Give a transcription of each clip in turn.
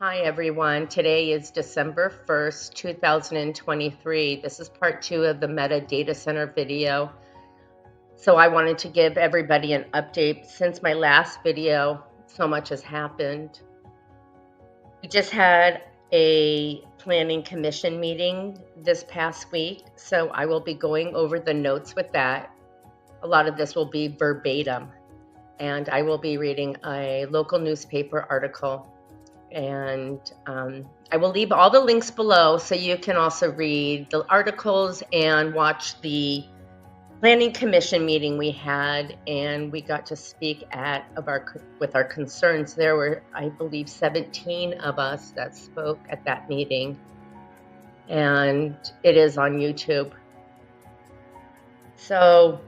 Hi, everyone. Today is December 1st, 2023. This is part 2 of the Meta Data Center video. So I wanted to give everybody an update. Since my last video, so much has happened. We just had a planning commission meeting this past week, so I will be going over the notes with that. A lot of this will be verbatim, and I will be reading a local newspaper article. And I will leave all the links below so you can also read the articles and watch the planning commission meeting we had, and we got to speak with our concerns. There were, I believe, 17 of us that spoke at that meeting, and it is on YouTube. So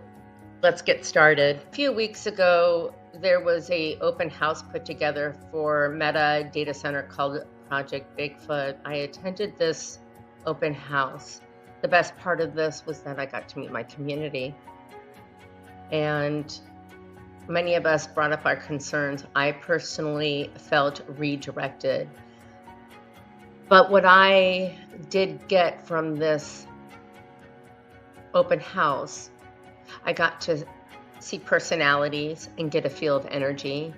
let's get started. A few weeks ago, there was an open house put together for Meta Data Center called Project Bigfoot. I attended this open house. The best part of this was that I got to meet my community. And many of us brought up our concerns. I personally felt redirected. But what I did get from this open house, I got to see personalities and get a feel of energy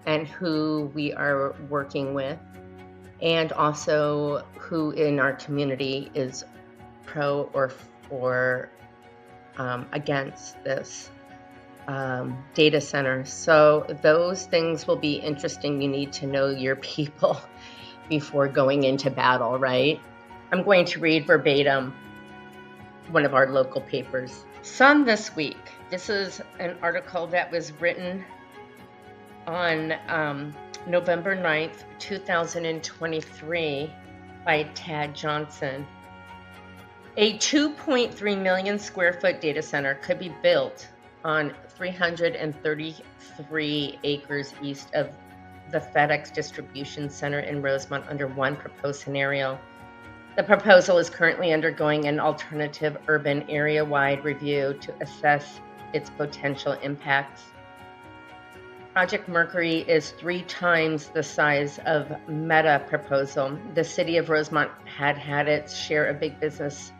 and who we are working with, and also who in our community is pro or against this data center. So those things will be interesting. You need to know your people before going into battle, right? I'm going to read verbatim one of our local papers. Sun this week. This is an article that was written on November 9th, 2023 by Tad Johnson. A 2.3 million square foot data center could be built on 333 acres east of the FedEx distribution center in Rosemount under one proposed scenario. The proposal is currently undergoing an alternative urban area-wide review to assess its potential impacts. Project Mercury is 3 times the size of Meta proposal. The city of Rosemount had its share of big business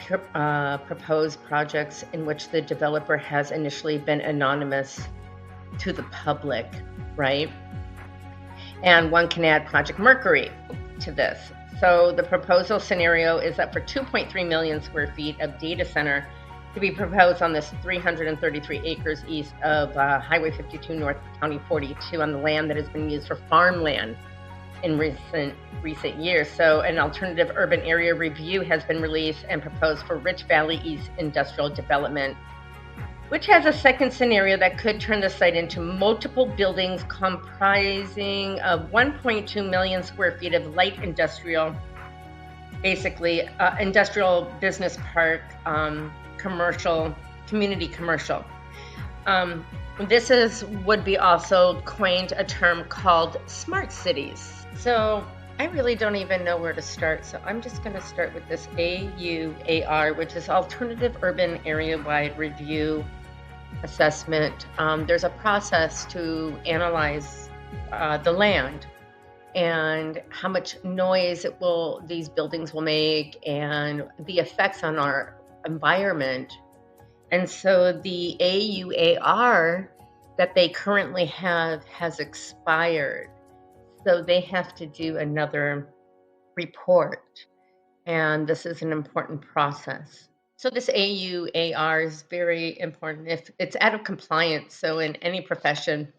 proposed projects in which the developer has initially been anonymous to the public, right? And one can add Project Mercury to this. So the proposal scenario is that for 2.3 million square feet of data center to be proposed on this 333 acres east of Highway 52 North County 42 on the land that has been used for farmland in recent years. So an alternative urban area review has been released and proposed for Rich Valley East Industrial Development, which has a second scenario that could turn the site into multiple buildings comprising of 1.2 million square feet of light industrial, basically industrial business park, commercial, community commercial. This would be also coined a term called smart cities. So I really don't even know where to start. So I'm just going to start with this AUAR, which is Alternative Urban Area-Wide Review Assessment. There's a process to analyze the land and how much noise these buildings will make and the effects on our environment. And so the AUAR that they currently have has expired. So they have to do another report. And this is an important process. So this AUAR is very important. If it's out of compliance, so in any profession,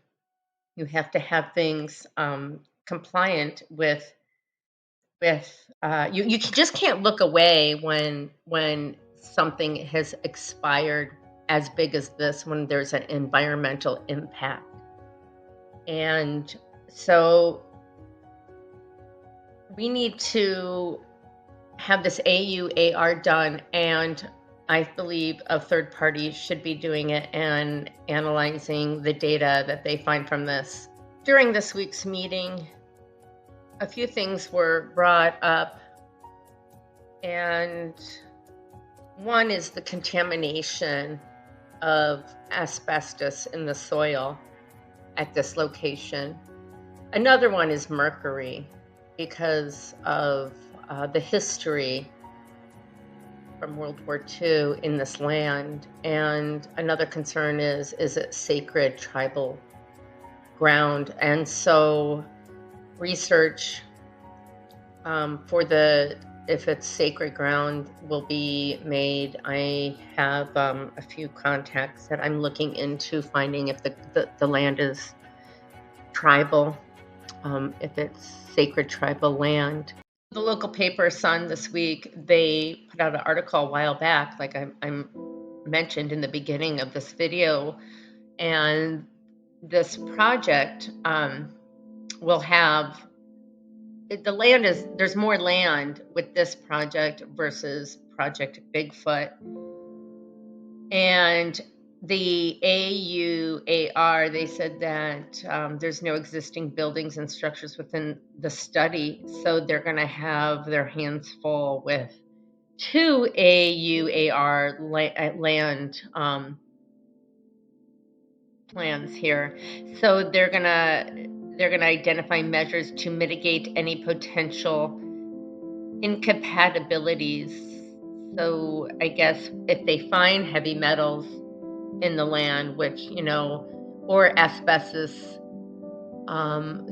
you have to have things compliant with you just can't look away when something has expired as big as this, when there's an environmental impact. And so we need to have this AUAR done, and I believe a third party should be doing it and analyzing the data that they find from this. During this week's meeting, a few things were brought up, and one is the contamination of asbestos in the soil at this location. Another one is mercury. because of the history from World War II in this land. And another concern is it sacred tribal ground? And so research for if it's sacred ground will be made. I have a few contacts that I'm looking into finding if the land is tribal, if it's sacred tribal land. The local paper, Sun, this week, they put out an article a while back, like I mentioned in the beginning of this video, and this project will have, the land is, there's more land with this project versus Project Bigfoot. And the AUAR, they said that there's no existing buildings and structures within the study, so they're going to have their hands full with 2 AUAR land plans here. So they're gonna identify measures to mitigate any potential incompatibilities. So I guess if they find heavy metals in the land, which, or asbestos,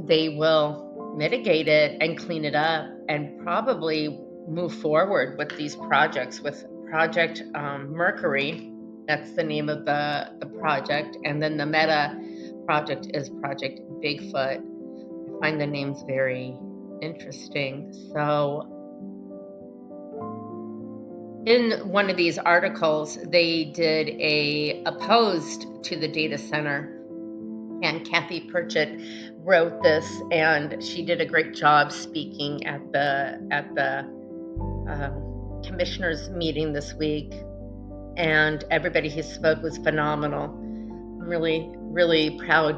they will mitigate it and clean it up and probably move forward with these projects, with Project Mercury. That's the name of the project. And then the meta project is Project Bigfoot. I find the names very interesting. So in one of these articles, they did a post to the data center, and Kathy Pritchard wrote this, and she did a great job speaking at the commissioners meeting this week, and everybody who spoke was phenomenal. I'm really, really proud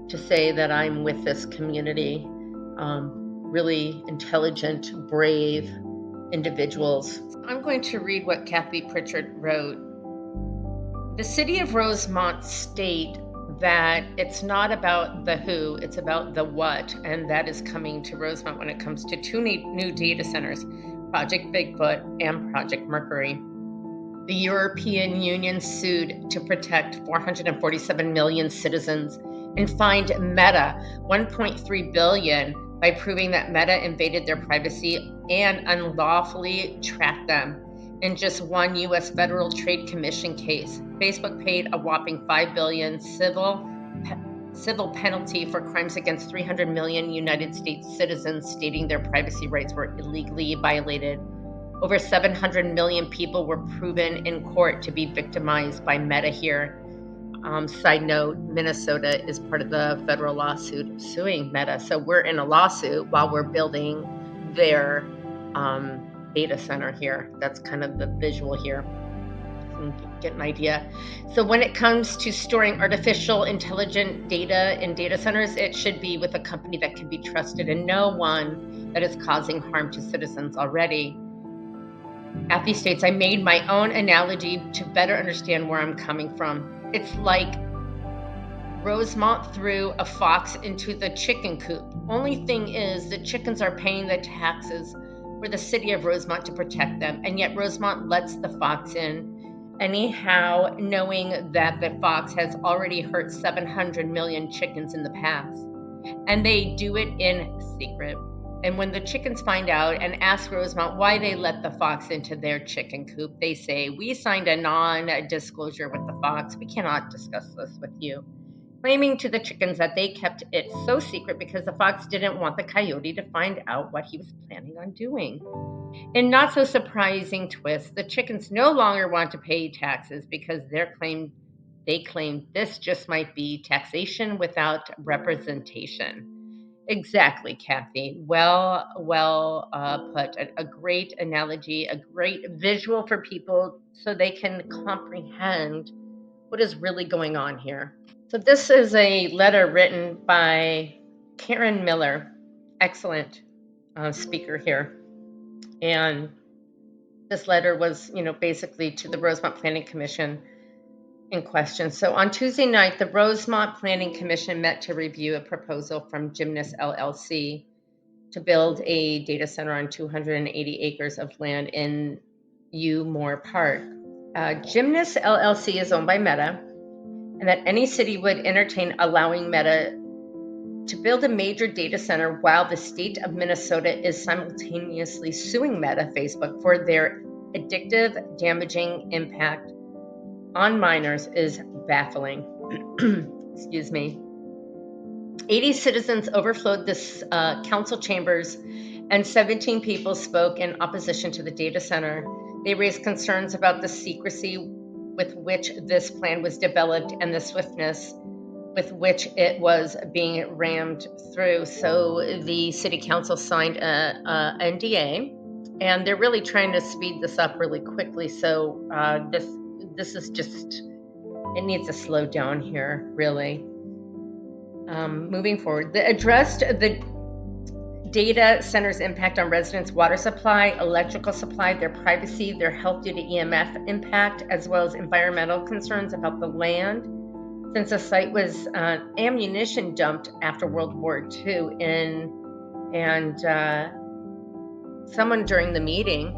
to say that I'm with this community. Really intelligent, brave individuals. I'm going to read what Kathy Pritchard wrote. The city of Rosemount state that it's not about the who, it's about the what, and that is coming to Rosemount when it comes to 2 new data centers, Project Bigfoot and Project Mercury. The European Union sued to protect 447 million citizens and fined Meta $1.3 billion by proving that Meta invaded their privacy and unlawfully tracked them. In just one U.S. Federal Trade Commission case, Facebook paid a whopping $5 billion civil penalty for crimes against 300 million United States citizens, stating their privacy rights were illegally violated. Over 700 million people were proven in court to be victimized by Meta here. Side note, Minnesota is part of the federal lawsuit suing Meta. So we're in a lawsuit while we're building their data center here. That's kind of the visual here. You can get an idea. So when it comes to storing artificial intelligent data in data centers, it should be with a company that can be trusted and no one that is causing harm to citizens already. Kathy states, I made my own analogy to better understand where I'm coming from. It's like Rosemount threw a fox into the chicken coop. Only thing is, the chickens are paying the taxes for the city of Rosemount to protect them, and yet Rosemount lets the fox in anyhow, knowing that the fox has already hurt 700 million chickens in the past. And they do it in secret. And when the chickens find out and ask Rosemount why they let the fox into their chicken coop, they say, we signed a non-disclosure with the fox. We cannot discuss this with you. Claiming to the chickens that they kept it so secret because the fox didn't want the coyote to find out what he was planning on doing. In not so surprising twist, the chickens no longer want to pay taxes because they claim this just might be taxation without representation. Exactly, Kathy. Well put. A great analogy, a great visual for people so they can comprehend what is really going on here. So this is a letter written by Karen Miller, excellent speaker here. And this letter was, basically to the Rosemount Planning Commission in question. So on Tuesday night, the Rosemount Planning Commission met to review a proposal from Gymnast LLC to build a data center on 280 acres of land in Moore Park. Gymnast LLC is owned by Meta, and that any city would entertain allowing Meta to build a major data center while the state of Minnesota is simultaneously suing Meta Facebook for their addictive, damaging impact on minors is baffling. Excuse me. 80 citizens overflowed this council chambers, and 17 people spoke in opposition to the data center. They raised concerns about the secrecy with which this plan was developed and the swiftness with which it was being rammed through. So the city council signed a NDA, and they're really trying to speed this up really quickly. So this is just, it needs to slow down here, really. Moving forward, they addressed the data center's impact on residents' water supply, electrical supply, their privacy, their health due to EMF impact, as well as environmental concerns about the land, since the site was ammunition dumped after World War II. And someone during the meeting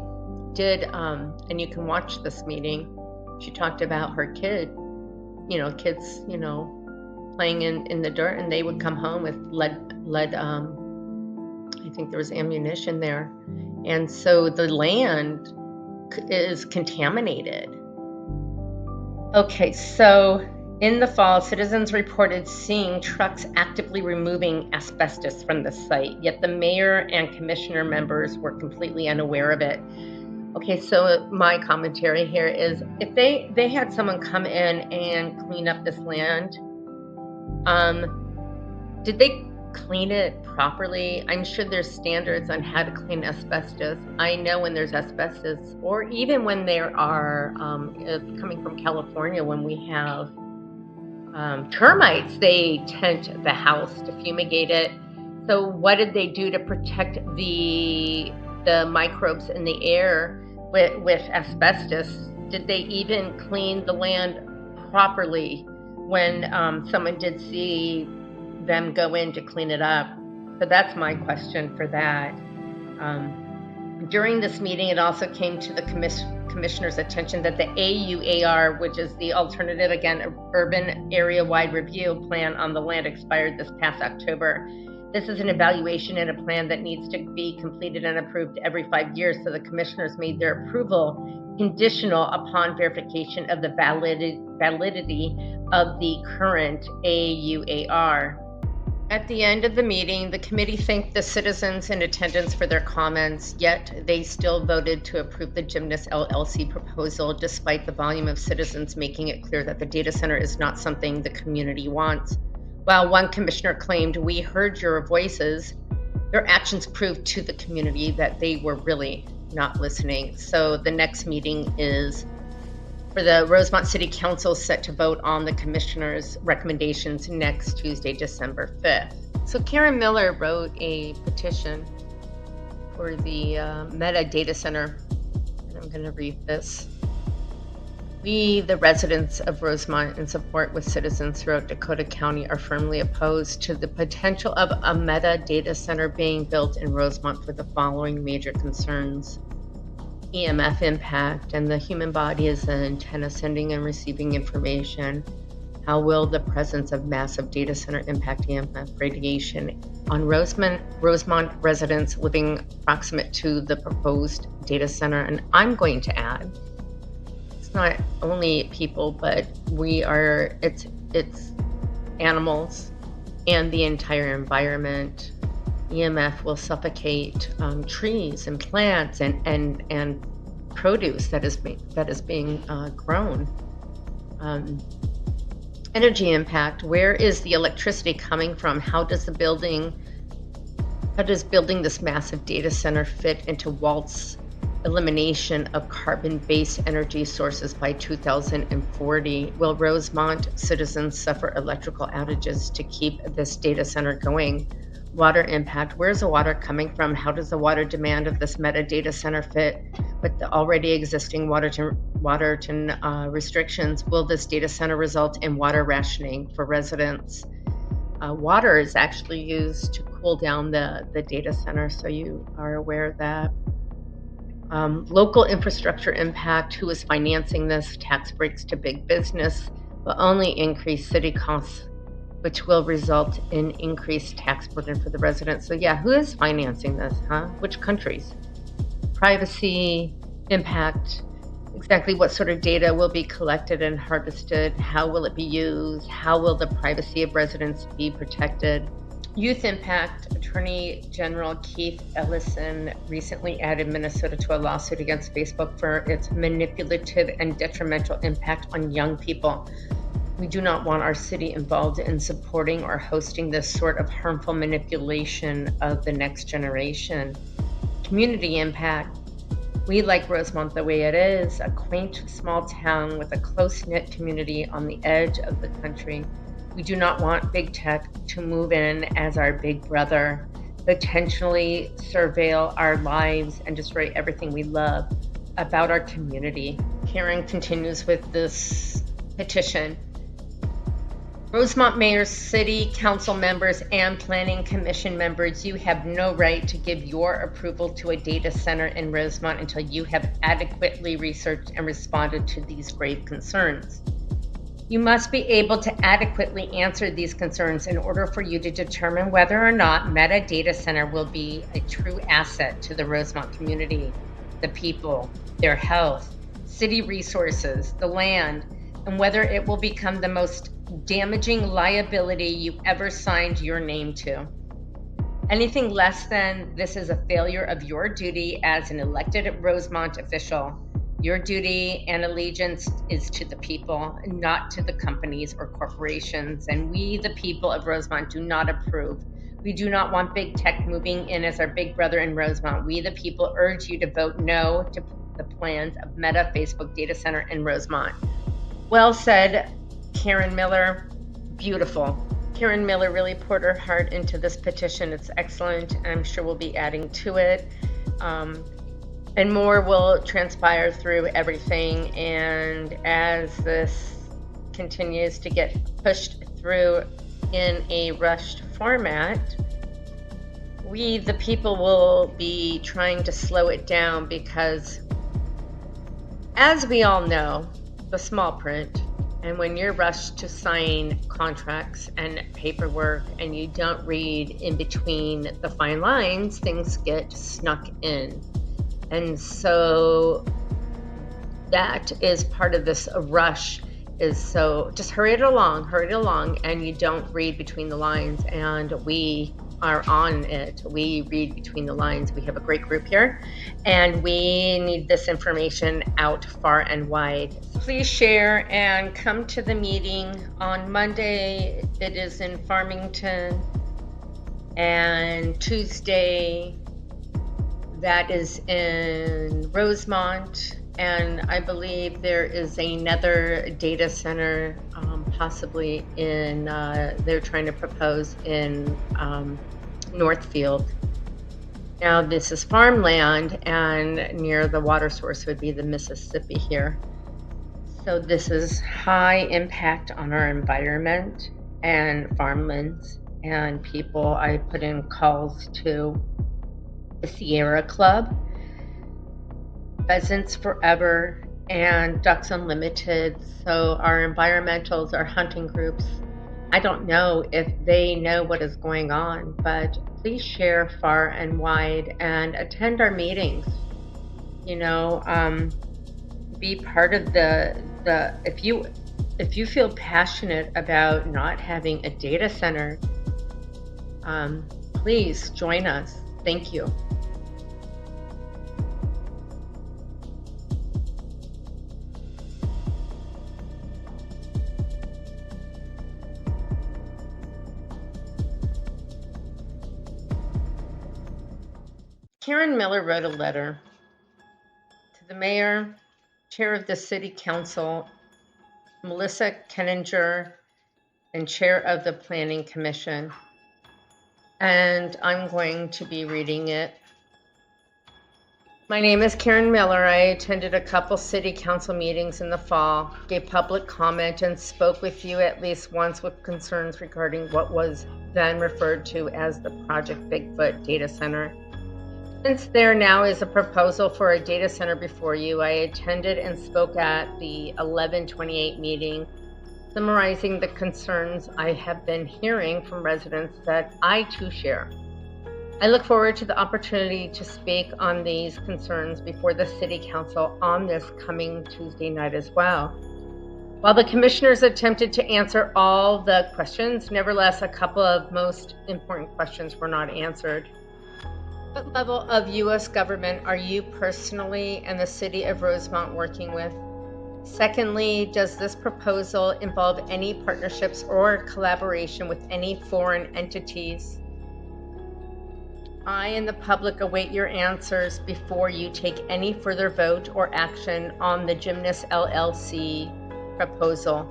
did, and you can watch this meeting, she talked about her kids, playing in the dirt, and they would come home with lead. I think there was ammunition there, and so the land is contaminated. Okay, so in the fall, citizens reported seeing trucks actively removing asbestos from the site, yet the mayor and commissioner members were completely unaware of it. Okay, so my commentary here is, if they had someone come in and clean up this land, did they clean it properly? I'm sure there's standards on how to clean asbestos. I know when there's asbestos, or even when there are, coming from California, when we have termites, they tent the house to fumigate it. So what did they do to protect the microbes in the air with asbestos? Did they even clean the land properly when someone did see them go in to clean it up? So that's my question for that. During this meeting, it also came to the commissioner's attention that the AUAR, which is the alternative, again, urban area-wide review plan on the land, expired this past October. This is an evaluation and a plan that needs to be completed and approved every 5 years. So the commissioners made their approval conditional upon verification of the validity of the current AUAR. At the end of the meeting, the committee thanked the citizens in attendance for their comments, yet they still voted to approve the Gymnast LLC proposal, despite the volume of citizens making it clear that the data center is not something the community wants. While one commissioner claimed, "We heard your voices," their actions proved to the community that they were really not listening. So the next meeting is for the Rosemount City Council, set to vote on the commissioner's recommendations next Tuesday, December 5th. So Karen Miller wrote a petition for the Meta data center, and I'm going to read this. We, the residents of Rosemount, in support with citizens throughout Dakota County, are firmly opposed to the potential of a Meta data center being built in Rosemount for the following major concerns: EMF impact, and the human body is an antenna sending and receiving information. How will the presence of massive data center impact EMF radiation on Rosemount residents living proximate to the proposed data center? And I'm going to add, it's not only people, but it's animals and the entire environment. EMF will suffocate trees and plants and produce that is being grown. Energy impact. Where is the electricity coming from? How does building this massive data center fit into Walt's elimination of carbon-based energy sources by 2040? Will Rosemount citizens suffer electrical outages to keep this data center going? Water impact. Where's the water coming from? How does the water demand of this Meta data center fit with the already existing Waterton restrictions? Will this data center result in water rationing for residents? water is actually used to cool down the data center, so you are aware of that. Local infrastructure impact, who is financing this? Tax breaks to big business will only increase city costs, which will result in increased tax burden for the residents. So yeah, who is financing this, huh? Which countries? Privacy, impact, exactly what sort of data will be collected and harvested, how will it be used, how will the privacy of residents be protected. Youth impact, Attorney General Keith Ellison recently added Minnesota to a lawsuit against Facebook for its manipulative and detrimental impact on young people. We do not want our city involved in supporting or hosting this sort of harmful manipulation of the next generation. Community impact. We like Rosemount the way it is, a quaint small town with a close-knit community on the edge of the country. We do not want big tech to move in as our big brother, potentially surveil our lives and destroy everything we love about our community. Karen continues with this petition. Rosemount Mayor, City Council members, and Planning Commission members, you have no right to give your approval to a data center in Rosemount until you have adequately researched and responded to these grave concerns. You must be able to adequately answer these concerns in order for you to determine whether or not Meta Data Center will be a true asset to the Rosemount community, the people, their health, city resources, the land, and whether it will become the most damaging liability you ever signed your name to. Anything less than this is a failure of your duty as an elected Rosemount official. Your duty and allegiance is to the people, not to the companies or corporations. And we, the people of Rosemount, do not approve. We do not want big tech moving in as our big brother in Rosemount. We, the people, urge you to vote no to the plans of Meta Facebook Data Center in Rosemount. Well said, Karen Miller. Beautiful. Karen Miller really poured her heart into this petition. It's excellent. I'm sure we'll be adding to it. And more will transpire through everything. And as this continues to get pushed through in a rushed format, we, the people, will be trying to slow it down because, as we all know, the small print, and when you're rushed to sign contracts and paperwork and you don't read in between the fine lines, things get snuck in. And so that is part of this rush, is so just hurry it along, and you don't read between the lines, and we are on it. We read between the lines. We have a great group here, and we need this information out far and wide. Please share and come to the meeting on Monday. It is in Farmington, and Tuesday that is in Rosemount, and I believe there is another data center possibly in, they're trying to propose in Northfield. Now this is farmland, and near the water source would be the Mississippi here. So this is high impact on our environment and farmlands and people. I put in calls to the Sierra Club, Pheasants Forever, and Ducks Unlimited. So our environmentals, our hunting groups, I don't know if they know what is going on, but please share far and wide and attend our meetings. You know, be part of the if you feel passionate about not having a data center, please join us. Thank you. Karen Miller wrote a letter to the mayor, chair of the city council, Melissa Kenninger, and chair of the planning commission. And I'm going to be reading it. My name is Karen Miller. I attended a couple city council meetings in the fall, gave public comment, and spoke with you at least once with concerns regarding what was then referred to as the Project Bigfoot data center. Since there now is a proposal for a data center before you, I attended and spoke at the 11/28 meeting, summarizing the concerns I have been hearing from residents that I too share. I look forward to the opportunity to speak on these concerns before the City Council on this coming Tuesday night as well. While the commissioners attempted to answer all the questions, nevertheless, a couple of most important questions were not answered. What level of U.S. government are you personally and the City of Rosemount working with? Secondly, does this proposal involve any partnerships or collaboration with any foreign entities? I and the public await your answers before you take any further vote or action on the Gymnast LLC proposal.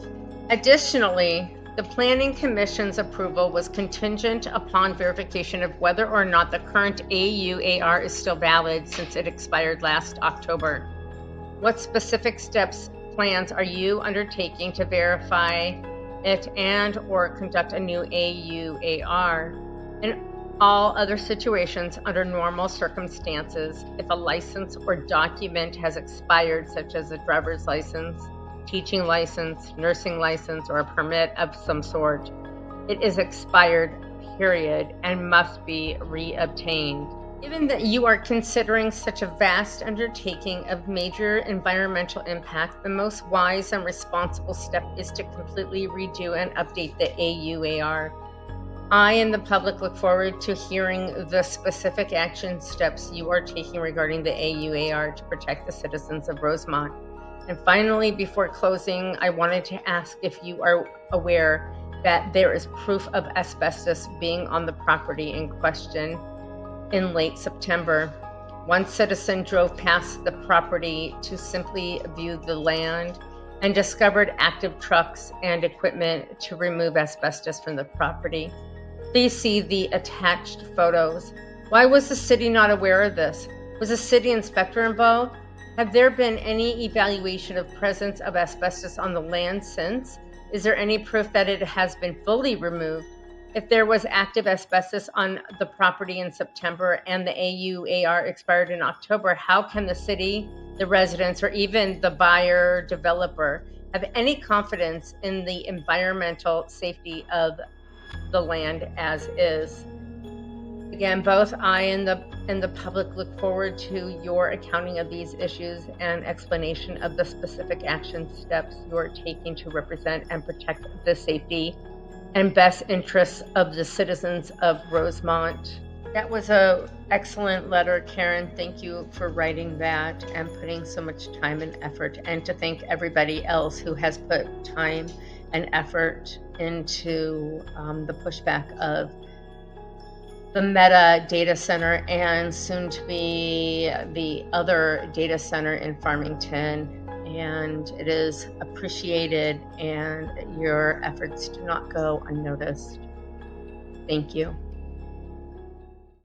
Additionally, the Planning Commission's approval was contingent upon verification of whether or not the current AUAR is still valid since it expired last October. What specific plans are you undertaking to verify it and/or conduct a new AUAR? And all other situations under normal circumstances, if a license or document has expired, such as a driver's license, teaching license, nursing license, or a permit of some sort, it is expired, period, and must be reobtained. Given that you are considering such a vast undertaking of major environmental impact, the most wise and responsible step is to completely redo and update the AUAR. I and the public look forward to hearing the specific action steps you are taking regarding the AUAR to protect the citizens of Rosemount. And finally, before closing, I wanted to ask if you are aware that there is proof of asbestos being on the property in question. In late September, one citizen drove past the property to simply view the land and discovered active trucks and equipment to remove asbestos from the property. Please see the attached photos. Why was the city not aware of this? Was the city inspector involved? Have there been any evaluation of presence of asbestos on the land since? Is there any proof that it has been fully removed? If there was active asbestos on the property in September and the AUAR expired in October, how can the city, the residents, or even the buyer developer have any confidence in the environmental safety of the land as is? Again, both I and the public look forward to your accounting of these issues and explanation of the specific action steps you are taking to represent and protect the safety and best interests of the citizens of Rosemount. That was an excellent letter, Karen. Thank you for writing that and putting so much time and effort, and to thank everybody else who has put time and effort into the pushback of the Meta data center and soon to be the other data center in Farmington. And it is appreciated, and your efforts do not go unnoticed. Thank you.